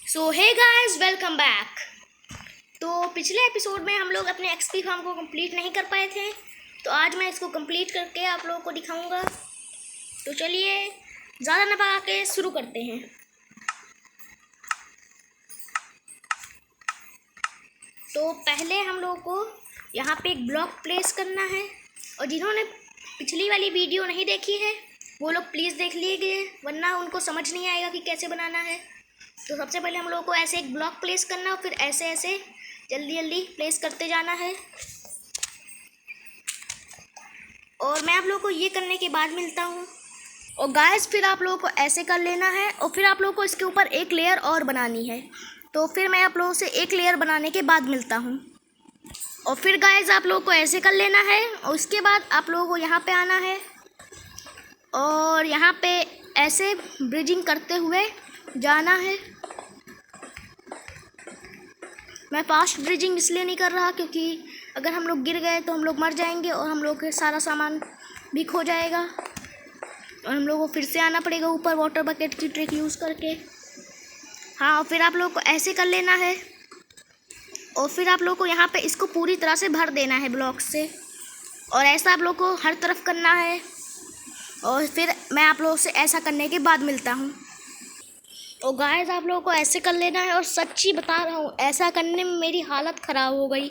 सो hey guys, welcome back. तो पिछले episode में हम लोग अपने एक्सपी फार्म को कंप्लीट नहीं कर पाए थे, तो आज मैं इसको कंप्लीट करके आप लोगों को दिखाऊंगा। तो चलिए ज़्यादा न भगा के शुरू करते हैं। तो पहले हम लोगों को यहाँ पे एक ब्लॉक प्लेस करना है, और जिन्होंने पिछली वाली वीडियो नहीं देखी है वो लोग प्लीज़ देख लीजिए, वरना उनको समझ नहीं आएगा कि कैसे बनाना है। तो सबसे पहले हम लोगों को ऐसे एक ब्लॉक प्लेस करना और फिर ऐसे ऐसे जल्दी जल्दी प्लेस करते जाना है। और मैं आप लोगों को ये करने के बाद मिलता हूँ। और गाइस फिर आप लोगों को ऐसे कर लेना है, और फिर आप लोगों को इसके ऊपर एक लेयर और बनानी है। तो फिर मैं आप लोगों से एक लेयर बनाने के बाद मिलता हूँ। और फिर गाइस आप लोगों को ऐसे कर लेना है, और उसके बाद आप लोगों को यहाँ पे आना है और यहाँ पे ऐसे ब्रिजिंग करते हुए जाना है। मैं फास्ट ब्रिजिंग इसलिए नहीं कर रहा क्योंकि अगर हम लोग गिर गए तो हम लोग मर जाएंगे और हम लोग के सारा सामान भी खो जाएगा, और हम लोग को फिर से आना पड़ेगा ऊपर वाटर बकेट की ट्रिक यूज़ करके। हाँ, और फिर आप लोग को ऐसे कर लेना है, और फिर आप लोग को यहाँ पे इसको पूरी तरह से भर देना है ब्लॉक से, और ऐसा आप लोग को हर तरफ करना है। और फिर मैं आप लोगों से ऐसा करने के बाद मिलता हूँ। तो गाइस आप लोगों को ऐसे कर लेना है, और सच्ची बता रहा हूँ ऐसा करने में मेरी हालत ख़राब हो गई।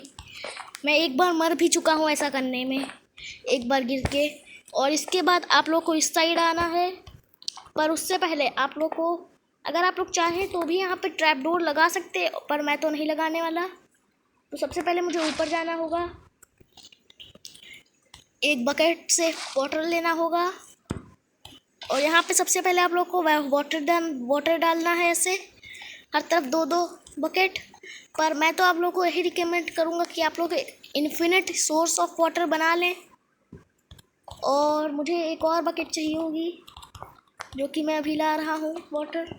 मैं एक बार मर भी चुका हूँ ऐसा करने में, एक बार गिर के। और इसके बाद आप लोग को इस साइड आना है, पर उससे पहले आप लोग को अगर आप लोग चाहें तो भी यहाँ पे ट्रैप डोर लगा सकते हैं, पर मैं तो नहीं लगाने वाला। तो सबसे पहले मुझे ऊपर जाना होगा, एक बकेट से वाटर लेना होगा, और यहाँ पे सबसे पहले आप लोग को वाटर डालना है ऐसे हर तरफ दो दो बकेट। पर मैं तो आप लोग को यही रिकमेंड करूँगा कि आप लोग इन्फिनिट सोर्स ऑफ वाटर बना लें। और मुझे एक और बकेट चाहिए होगी जो कि मैं अभी ला रहा हूँ वाटर।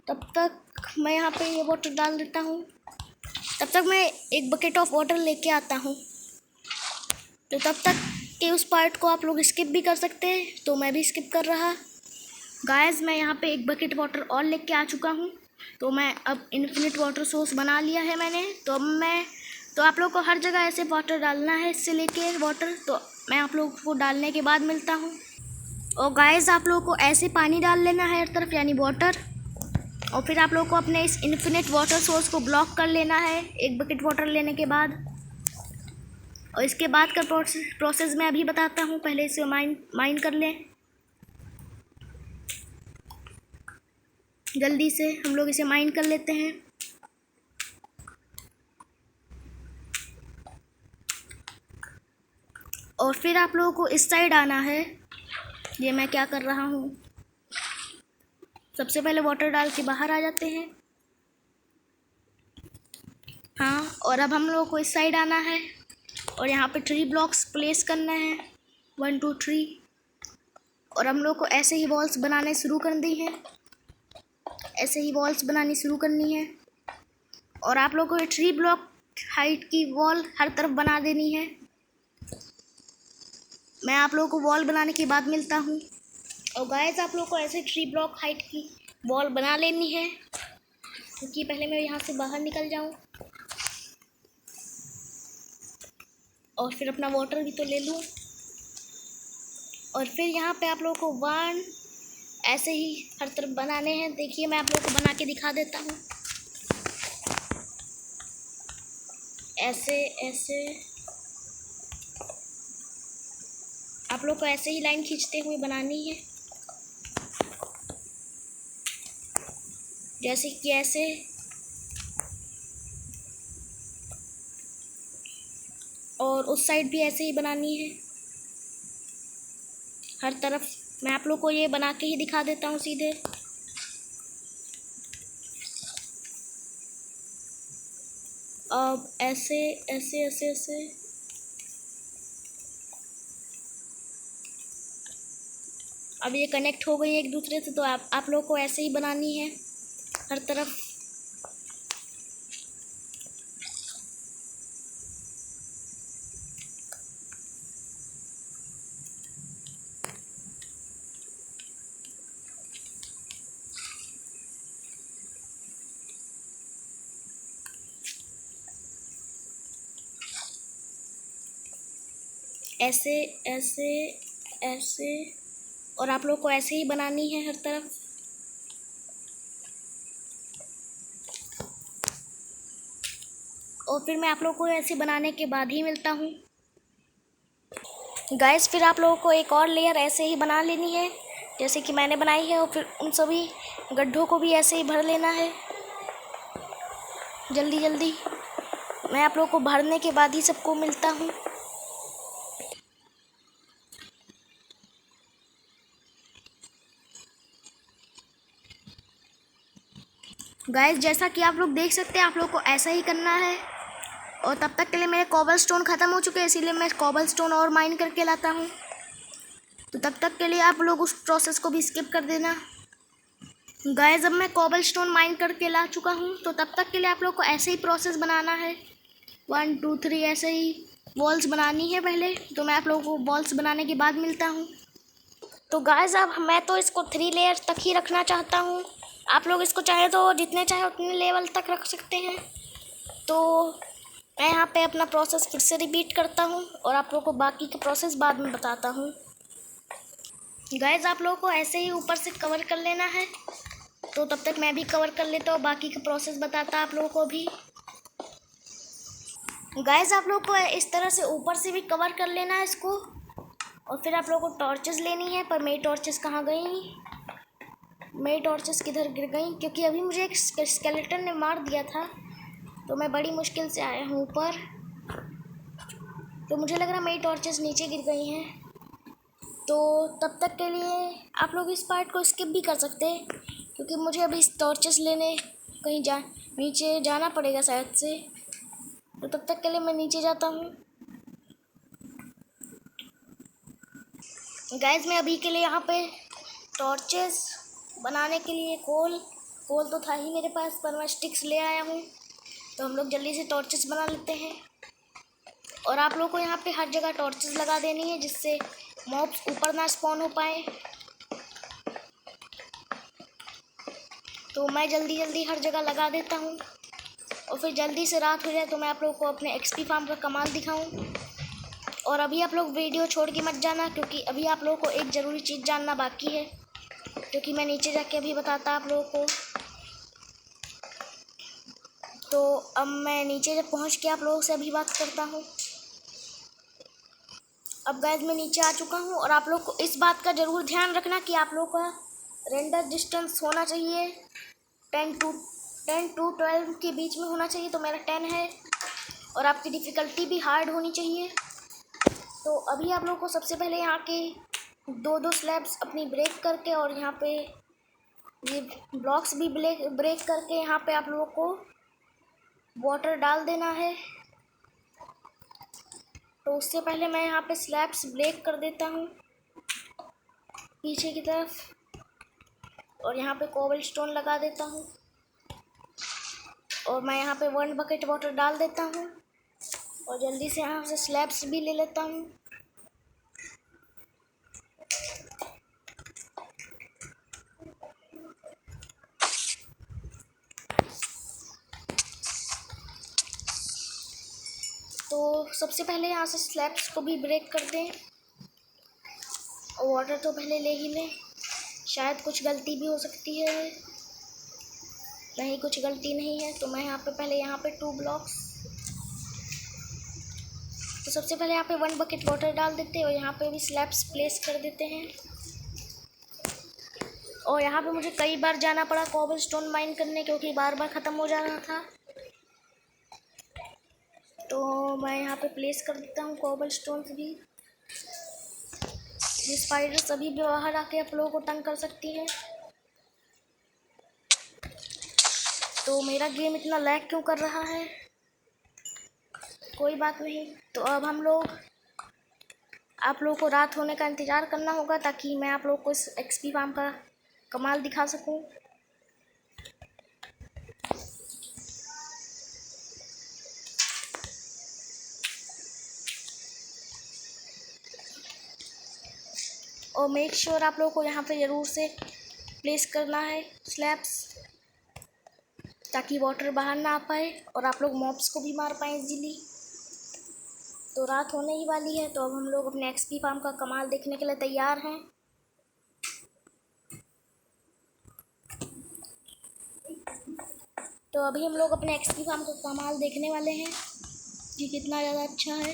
तब तक मैं यहाँ पे ये वाटर डाल देता हूँ, तब तक मैं एक बकेट ऑफ वाटर लेके आता हूँ। तो तब तक के उस पार्ट को आप लोग स्किप भी कर सकते हैं, तो मैं भी स्किप कर रहा। गाइस मैं यहाँ पे एक बकेट वाटर और लेके आ चुका हूँ। तो मैं अब इन्फिनिट वाटर सोर्स बना लिया है मैंने। तो आप लोग को हर जगह ऐसे वाटर डालना है, इससे लेके वाटर। तो मैं आप लोगों को डालने के बाद मिलता हूँ। और गाइस आप लोगों को ऐसे पानी डाल लेना है हर तरफ, यानी वाटर। और फिर आप लोग को अपने इस इन्फिनिट वाटर सोर्स को ब्लॉक कर लेना है एक बकेट वाटर लेने के बाद। और इसके बाद का प्रोसेस मैं अभी बताता हूँ, पहले इसे माइन कर लें जल्दी से। हम लोग इसे माइन कर लेते हैं। और फिर आप लोगों को इस साइड आना है। ये मैं क्या कर रहा हूँ, सबसे पहले वाटर डाल के बाहर आ जाते हैं। हाँ, और अब हम लोगों को इस साइड आना है, और यहाँ पे 3 ब्लॉक्स प्लेस करना है, 1 2 3। और हम लोग को ऐसे ही वॉल्स बनाने शुरू कर दी हैं, ऐसे ही वॉल्स बनानी शुरू करनी है। और आप लोगों को 3 ब्लॉक हाइट की वॉल हर तरफ बना देनी है। मैं आप लोगों को वॉल बनाने के बाद मिलता हूँ। और गाइस आप लोगों को ऐसे 3 ब्लॉक हाइट की वॉल बना लेनी है, क्योंकि पहले मैं यहाँ से बाहर निकल जाऊँ और फिर अपना वाटर भी तो ले लूँ। और फिर यहाँ पे आप लोगों को 1 ऐसे ही हर तरफ बनाने हैं। देखिए मैं आप लोगों को बना के दिखा देता हूँ। ऐसे ऐसे आप लोग को ऐसे ही लाइन खींचते हुए बनानी है, जैसे कि ऐसे। और उस साइड भी ऐसे ही बनानी है हर तरफ। मैं आप लोग को ये बना के ही दिखा देता हूँ सीधे। अब ऐसे ऐसे ऐसे ऐसे अब ये कनेक्ट हो गई एक दूसरे से। तो आप लोग को ऐसे ही बनानी है हर तरफ। ऐसे ऐसे ऐसे, और आप लोग को ऐसे ही बनानी है हर तरफ। और फिर मैं आप लोग को ऐसे बनाने के बाद ही मिलता हूँ गाइस। फिर आप लोगों को एक और लेयर ऐसे ही बना लेनी है जैसे कि मैंने बनाई है, और फिर उन सभी गड्ढों को भी ऐसे ही भर लेना है जल्दी जल्दी। मैं आप लोगों को भरने के बाद ही सबको मिलता हूँ। गाइस जैसा कि आप लोग देख सकते हैं, आप लोग को ऐसा ही करना है। और तब तक के लिए मेरे कॉबल स्टोन ख़त्म हो चुके हैं, इसीलिए मैं कॉबल स्टोन और माइन करके लाता हूँ। तो तब तक के लिए आप लोग उस प्रोसेस को भी स्किप कर देना। गाइस अब मैं कॉबल स्टोन माइन करके ला चुका हूँ, तो तब तक के लिए आप लोग को ऐसे ही प्रोसेस बनाना है। 1 2 3 ऐसे ही वॉल्स बनानी है पहले। तो मैं आप लोगों को वॉल्स बनाने के बाद मिलता हूँ। तो गाइस अब मैं तो इसको 3 लेयर तक ही रखना चाहता हूँ। आप लोग इसको चाहे तो जितने चाहे उतने लेवल तक रख सकते हैं। तो मैं यहाँ पे अपना प्रोसेस फिर से रिपीट करता हूँ और आप लोगों को बाकी का प्रोसेस बाद में बताता हूँ। गाइस आप लोगों को ऐसे ही ऊपर से कवर कर लेना है। तो तब तक मैं भी कवर कर लेता हूँ, बाकी का प्रोसेस बताता आप लोगों को भी। गाइस आप लोगों को इस तरह से ऊपर से भी कवर कर लेना है इसको। और फिर आप लोगों को टॉर्चेस लेनी है, पर मेरी टॉर्चेस कहाँ गई? मेरी टॉर्चेस किधर गिर गई? क्योंकि अभी मुझे एक स्केलेटन ने मार दिया था, तो मैं बड़ी मुश्किल से आया हूँ ऊपर। तो मुझे लग रहा मेरी टॉर्चेस नीचे गिर गई हैं। तो तब तक के लिए आप लोग इस पार्ट को स्किप भी कर सकते हैं, क्योंकि मुझे अभी टॉर्चेस लेने कहीं नीचे जाना पड़ेगा शायद से। तो तब तक के लिए मैं नीचे जाता हूँ। गाइस मैं अभी के लिए यहाँ पे टॉर्चेस बनाने के लिए कोल तो था ही मेरे पास, पर मैं स्टिक्स ले आया हूँ। तो हम लोग जल्दी से टॉर्चेस बना लेते हैं। और आप लोग को यहाँ पे हर जगह टॉर्चेस लगा देनी है, जिससे मॉब्स ऊपर ना स्पॉन हो पाए। तो मैं जल्दी जल्दी हर जगह लगा देता हूँ, और फिर जल्दी से रात हो जाए तो मैं आप लोग को अपने एक्सपी फार्म का कमाल दिखाऊँ। और अभी आप लोग वीडियो छोड़ के मत जाना, क्योंकि अभी आप लोगों को एक ज़रूरी चीज़ जानना बाकी है, क्योंकि मैं नीचे जाके अभी बताता आप लोगों को। तो अब मैं नीचे जब पहुंच के आप लोगों से अभी बात करता हूं। अब गाइस मैं नीचे आ चुका हूं, और आप लोग को इस बात का ज़रूर ध्यान रखना कि आप लोग का रेंडर डिस्टेंस होना चाहिए 10 टू 12 के बीच में होना चाहिए। तो मेरा 10 है, और आपकी डिफ़िकल्टी भी हार्ड होनी चाहिए। तो अभी आप लोग को सबसे पहले यहाँ के 2 स्लैब्स अपनी ब्रेक करके, और यहाँ पे ये ब्लॉक्स भी ब्रेक करके यहाँ पे आप लोगों को वाटर डाल देना है। तो उससे पहले मैं यहाँ पे स्लैब्स ब्रेक कर देता हूँ पीछे की तरफ, और यहाँ पे कोबल स्टोन लगा देता हूँ। और मैं यहाँ पे 1 बकेट वाटर डाल देता हूँ, और जल्दी से यहाँ से स्लैब्स भी ले लेता हूँ। तो सबसे पहले यहाँ से स्लैब्स को भी ब्रेक कर दें, और वाटर तो पहले ले ही लें। शायद कुछ गलती भी हो सकती है, नहीं कुछ गलती नहीं है। तो मैं यहाँ पे पहले यहाँ पे 2 ब्लॉक्स, तो सबसे पहले यहाँ पे 1 बकेट वाटर डाल देते हैं, और यहाँ पे भी स्लैब्स प्लेस कर देते हैं। और यहाँ पे मुझे कई बार जाना पड़ा कोबल स्टोन माइन करने, क्योंकि बार बार ख़त्म हो जा रहा था। तो मैं यहाँ पे प्लेस कर देता हूँ कोबल स्टोन भी। ये स्पाइडर्स अभी भी बाहर आके आप लोगों को तंग कर सकती हैं। तो मेरा गेम इतना लैग क्यों कर रहा है? कोई बात नहीं। तो अब हम लोग आप लोगों को रात होने का इंतज़ार करना होगा, ताकि मैं आप लोगों को इस एक्सपी फार्म का कमाल दिखा सकूं। और मेक श्योर आप लोगों को यहाँ पे ज़रूर से प्लेस करना है स्लैब्स, ताकि वाटर बाहर ना आ पाए और आप लोग मॉब्स को भी मार पाएँ इजीली। तो रात होने ही वाली है, तो अब हम लोग अपने एक्सपी फार्म का कमाल देखने के लिए तैयार हैं। तो अभी हम लोग अपने एक्सपी फार्म का कमाल देखने वाले हैं कि कितना ज़्यादा अच्छा है।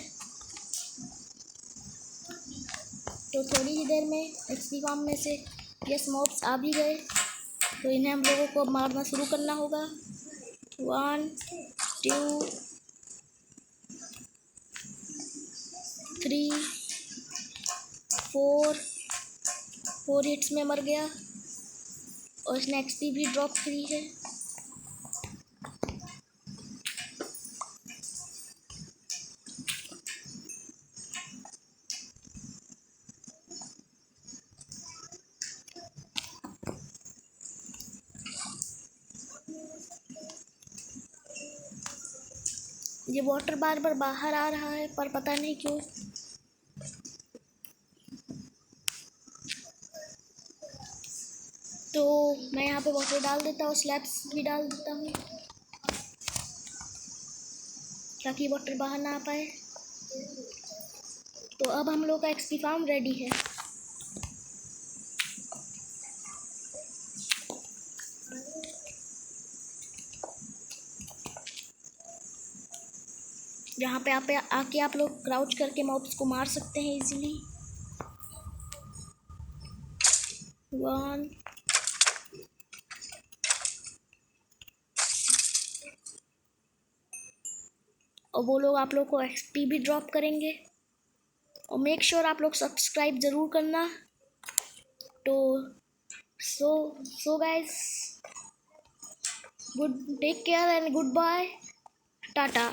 तो थोड़ी ही देर में एक्सपी फार्म में से ये मॉब्स आ भी गए, तो इन्हें हम लोगों को मारना शुरू करना होगा। 1 2 3 4 हिट्स में मर गया और इसने एक्सपी भी ड्रॉप करी है। ये वाटर बार बार बाहर आ रहा है पर पता नहीं क्यों। तो मैं यहाँ पे वाटर डाल देता हूँ, स्लैब्स भी डाल देता हूँ ताकि वाटर बाहर ना आ पाए। तो अब हम लोग का एक्सपी फार्म रेडी है। यहाँ पे आके आप लोग क्राउच करके मॉब्स को मार सकते हैं इजीली। 1 और वो लोग आप लोग को एक्सपी भी ड्रॉप करेंगे। और मेक श्योर आप लोग सब्सक्राइब ज़रूर करना। तो so guys, good take care and good bye, Tata.